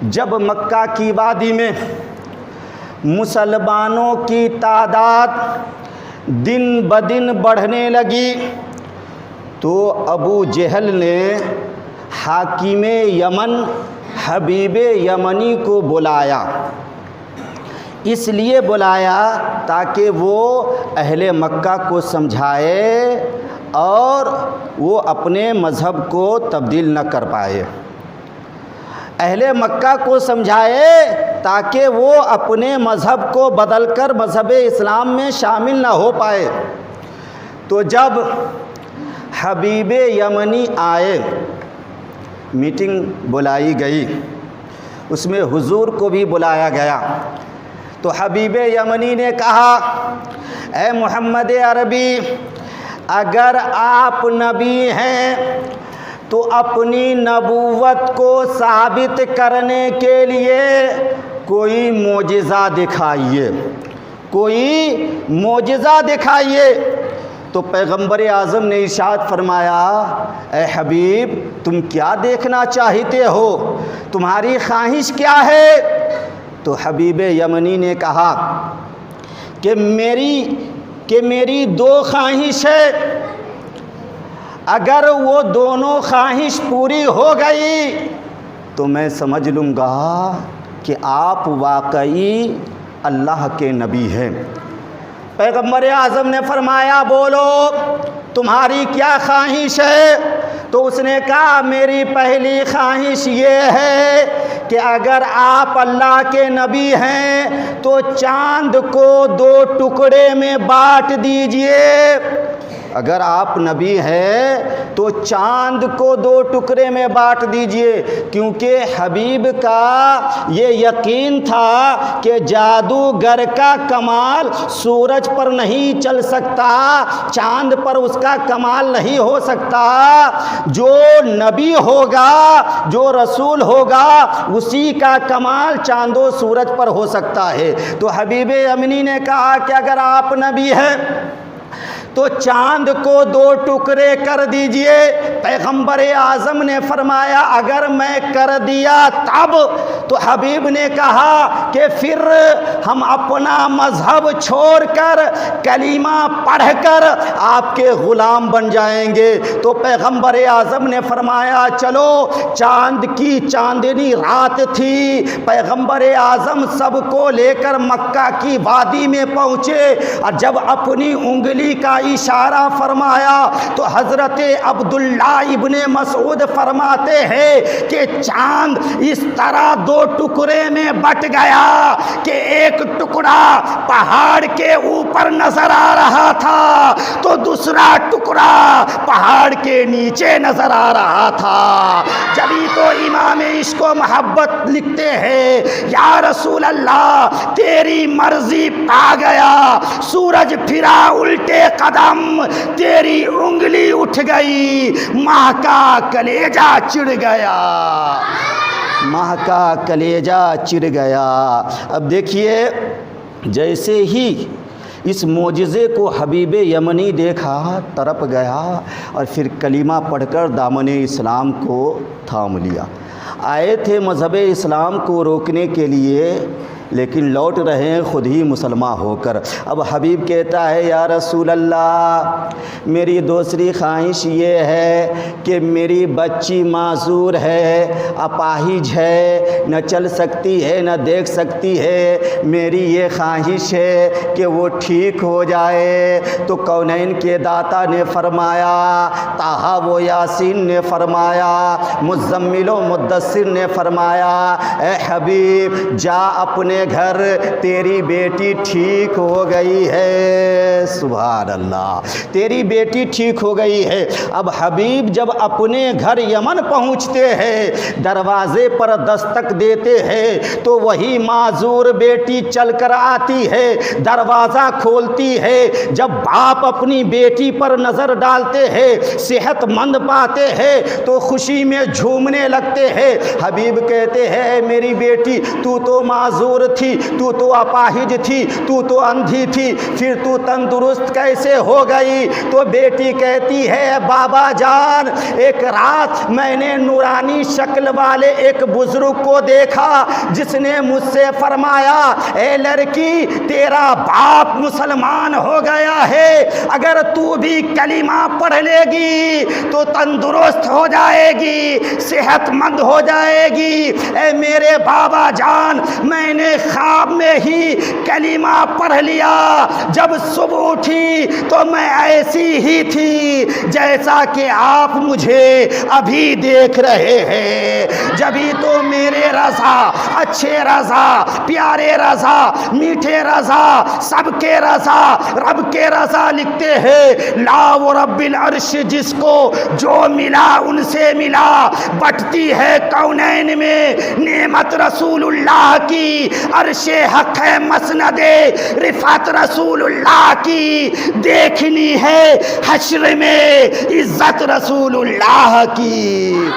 جب مکہ کی وادی میں مسلمانوں کی تعداد دن بدن بڑھنے لگی تو ابو جہل نے حاکم یمن حبیب یمنی کو بلایا، اس لیے بلایا تاکہ وہ اہل مکہ کو سمجھائے اور وہ اپنے مذہب کو تبدیل نہ کر پائے، اہل مکہ کو سمجھائے تاکہ وہ اپنے مذہب کو بدل کر مذہب اسلام میں شامل نہ ہو پائے۔ تو جب حبیب یمنی آئے، میٹنگ بلائی گئی، اس میں حضور کو بھی بلایا گیا، تو حبیب یمنی نے کہا اے محمد عربی، اگر آپ نبی ہیں تو اپنی نبوت کو ثابت کرنے کے لیے کوئی معجزہ دکھائیے، کوئی معجزہ دکھائیے۔ تو پیغمبر اعظم نے ارشاد فرمایا اے حبیب تم کیا دیکھنا چاہتے ہو، تمہاری خواہش کیا ہے؟ تو حبیب یمنی نے کہا کہ میری دو خواہش ہے، اگر وہ دونوں خواہش پوری ہو گئی تو میں سمجھ لوں گا کہ آپ واقعی اللہ کے نبی ہیں۔ پیغمبر اعظم نے فرمایا بولو تمہاری کیا خواہش ہے؟ تو اس نے کہا میری پہلی خواہش یہ ہے کہ اگر آپ اللہ کے نبی ہیں تو چاند کو دو ٹکڑے میں بانٹ دیجئے، اگر آپ نبی ہیں تو چاند کو دو ٹکڑے میں بانٹ دیجئے، کیونکہ حبیب کا یہ یقین تھا کہ جادوگر کا کمال سورج پر نہیں چل سکتا، چاند پر اس کا کمال نہیں ہو سکتا، جو نبی ہوگا جو رسول ہوگا اسی کا کمال چاند و سورج پر ہو سکتا ہے۔ تو حبیب یمنی نے کہا کہ اگر آپ نبی ہیں تو چاند کو دو ٹکڑے کر دیجئے۔ پیغمبر اعظم نے فرمایا اگر میں کر دیا تب؟ تو حبیب نے کہا کہ پھر ہم اپنا مذہب چھوڑ کر کلمہ پڑھ کر آپ کے غلام بن جائیں گے۔ تو پیغمبر اعظم نے فرمایا چلو، چاند کی چاندنی رات تھی، پیغمبر اعظم سب کو لے کر مکہ کی وادی میں پہنچے، اور جب اپنی انگلی کا اشارہ فرمایا تو حضرت عبداللہ ابن مسعود فرماتے ہیں کہ چاند اس طرح دو ٹکڑے میں بٹ گیا کہ ایک ٹکڑا پہاڑ کے اوپر نظر آ رہا تھا تو دوسرا ٹکڑا پہاڑ کے نیچے نظر آ رہا تھا۔ جبھی تو امام عشق و محبت لکھتے ہیں یا رسول اللہ تیری مرضی پا گیا، سورج پھرا الٹے قدم، تیری انگلی اٹھ گئی، ماہ کا کلیجہ چڑ گیا، ماہ کا کلیجہ چڑ گیا۔ اب دیکھیے جیسے ہی اس معجزے کو حبیب یمنی دیکھا تڑپ گیا اور پھر کلمہ پڑھ کر دامن اسلام کو تھام لیا۔ آئے تھے مذہب اسلام کو روکنے کے لیے لیکن لوٹ رہے ہیں خود ہی مسلمان ہو کر۔ اب حبیب کہتا ہے یا رسول اللہ میری دوسری خواہش یہ ہے کہ میری بچی معذور ہے، اپاہج ہے، نہ چل سکتی ہے نہ دیکھ سکتی ہے، میری یہ خواہش ہے کہ وہ ٹھیک ہو جائے۔ تو کونین کے داتا نے فرمایا، طٰہٰ و یاسین نے فرمایا، مزمل و مدثر نے فرمایا اے حبیب جا اپنے گھر، تیری بیٹی ٹھیک ہو گئی ہے۔ سبحان اللہ، تیری بیٹی ٹھیک ہو گئی ہے۔ اب حبیب جب اپنے گھر یمن پہنچتے ہیں، دروازے پر دستک دیتے ہیں تو وہی معذور بیٹی چل کر آتی ہے، دروازہ کھولتی ہے۔ جب باپ اپنی بیٹی پر نظر ڈالتے ہیں، صحت مند پاتے ہیں تو خوشی میں جھومنے لگتے ہیں۔ حبیب کہتے ہیں میری بیٹی تو معذور تھی، تو اپاہج تھی، تو اندھی تھی، پھر تو تندرست کیسے ہو گئی؟ تو بیٹی کہتی ہے بابا جان ایک رات میں نے نورانی شکل والے ایک بزرگ کو دیکھا جس نے مجھ سے فرمایا اے لڑکی تیرا باپ مسلمان ہو گیا ہے، اگر تو بھی کلمہ پڑھ لے گی تو تندرست ہو جائے گی، صحت مند ہو جائے گی۔ اے میرے بابا جان میں نے خواب میں ہی کلمہ پڑھ لیا، جب صبح اٹھی تو میں ایسی ہی تھی جیسا کہ آپ مجھے ابھی دیکھ رہے ہیں۔ جبھی تو میرے رضا، اچھے رضا، پیارے رضا، میٹھے رضا، سب کے رضا، رب کے رضا لکھتے ہیں لا و رب العرش جس کو جو ملا ان سے ملا، بٹتی ہے کونین میں نعمت رسول اللہ کی، عرش حق ہے مسند رفعت رسول اللہ کی، دیکھنی ہے حشر میں عزت رسول اللہ کی،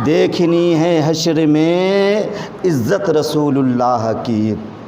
دیکھنی ہے حشر میں عزت رسول اللہ کی۔